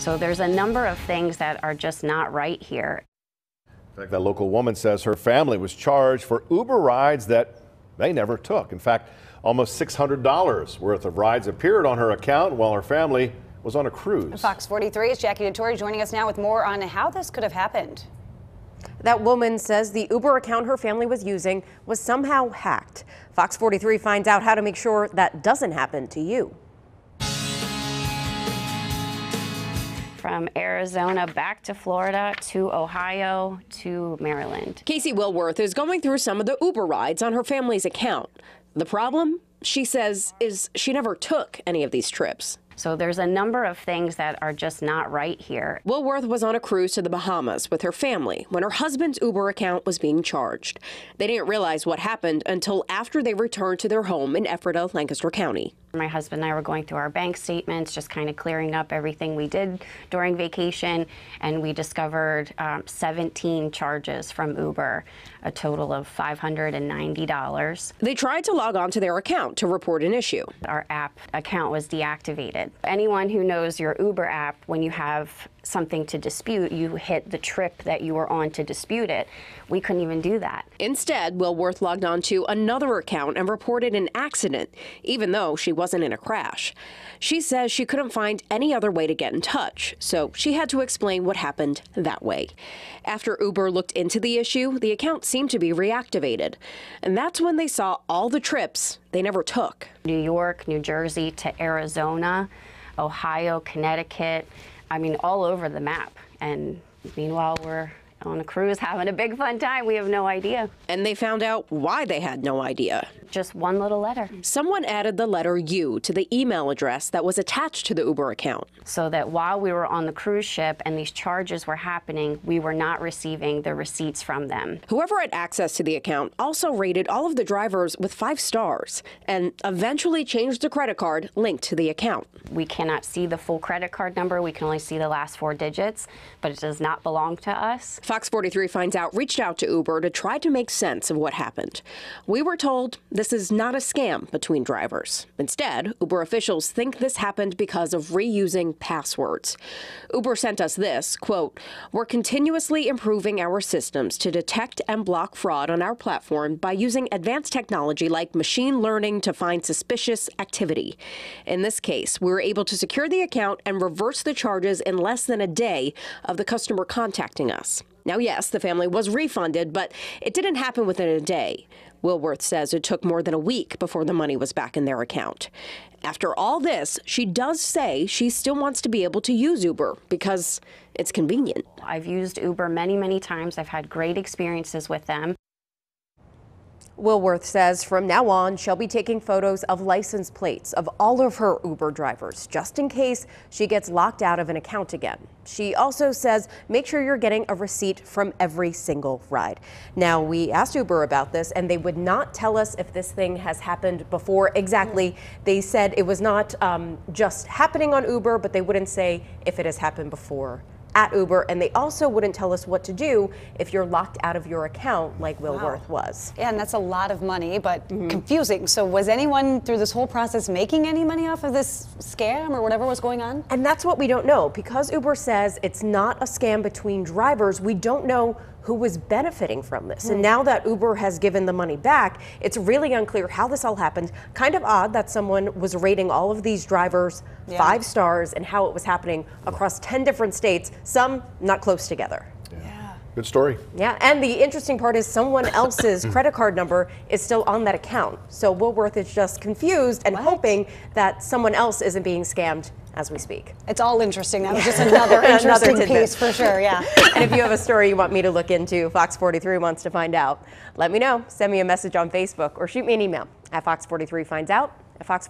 So there's a number of things that are just not right here. In fact, that local woman says her family was charged for Uber rides that they never took. In fact, almost $600 worth of rides appeared on her account while her family was on a cruise. Fox 43's Jackie Dettori joining us now with more on how this could have happened. That woman says the Uber account her family was using was somehow hacked. Fox 43 finds out how to make sure that doesn't happen to you. From Arizona back to Florida to Ohio to Maryland. Casey Wilworth is going through some of the Uber rides on her family's account. The problem, she says, is she never took any of these trips. So there's a number of things that are just not right here. Wilworth was on a cruise to the Bahamas with her family when her husband's Uber account was being charged. They didn't realize what happened until after they returned to their home in Ephrata, Lancaster County. My husband and I were going through our bank statements, just kind of clearing up everything we did during vacation, and we discovered 17 charges from Uber, a total of $590. They tried to log on to their account to report an issue. Our app account was deactivated. Anyone who knows your Uber app, when you have something to dispute, you hit the trip that you were on to dispute it. We couldn't even do that. Instead, Wilworth logged on to another account and reported an accident, even though she wasn't in a crash. She says she couldn't find any other way to get in touch, so she had to explain what happened that way. After Uber looked into the issue, the account seemed to be reactivated. And that's when they saw all the trips they never took. New York, New Jersey to Arizona, Ohio, Connecticut, I mean, all over the map. And meanwhile, we're on a cruise having a big fun time. We have no idea. And they found out why they had no idea. Just one little letter. Someone added the letter U to the email address that was attached to the Uber account. So that while we were on the cruise ship and these charges were happening, we were not receiving the receipts from them. Whoever had access to the account also rated all of the drivers with 5 stars and eventually changed the credit card linked to the account. We cannot see the full credit card number. We can only see the last 4 digits, but it does not belong to us. Fox 43 Finds Out reached out to Uber to try to make sense of what happened. We were told this is not a scam between drivers. Instead, Uber officials think this happened because of reusing passwords. Uber sent us this, quote, "We're continuously improving our systems to detect and block fraud on our platform by using advanced technology like machine learning to find suspicious activity. In this case, we were able to secure the account and reverse the charges in less than a day of the customer contacting us." Now, yes, the family was refunded, but it didn't happen within a day. Wilworth says it took more than a week before the money was back in their account. After all this, she does say she still wants to be able to use Uber because it's convenient. I've used Uber many, many times. I've had great experiences with them. Wilworth says from now on, she'll be taking photos of license plates of all of her Uber drivers, just in case she gets locked out of an account again. She also says, make sure you're getting a receipt from every single ride. Now, we asked Uber about this, and they would not tell us if this thing has happened before exactly. They said it was not just happening on Uber, but they wouldn't say if it has happened before at Uber, and they also wouldn't tell us what to do if you're locked out of your account like Wilworth was. Yeah, and that's a lot of money, but confusing. So was anyone through this whole process making any money off of this scam or whatever was going on? And that's what we don't know. Because Uber says it's not a scam between drivers, we don't know who was benefiting from this. And now that Uber has given the money back, it's really unclear how this all happened. Kind of odd that someone was rating all of these drivers 5 stars and how it was happening across 10 different states, some not close together. Yeah. Good story. Yeah, and the interesting part is someone else's credit card number is still on that account. So Wilworth is just confused and hoping that someone else isn't being scammed as we speak. It's all interesting. That was just another interesting piece for sure, yeah. And if you have a story you want me to look into, Fox 43 wants to find out, let me know. Send me a message on Facebook or shoot me an email at fox43findout@fox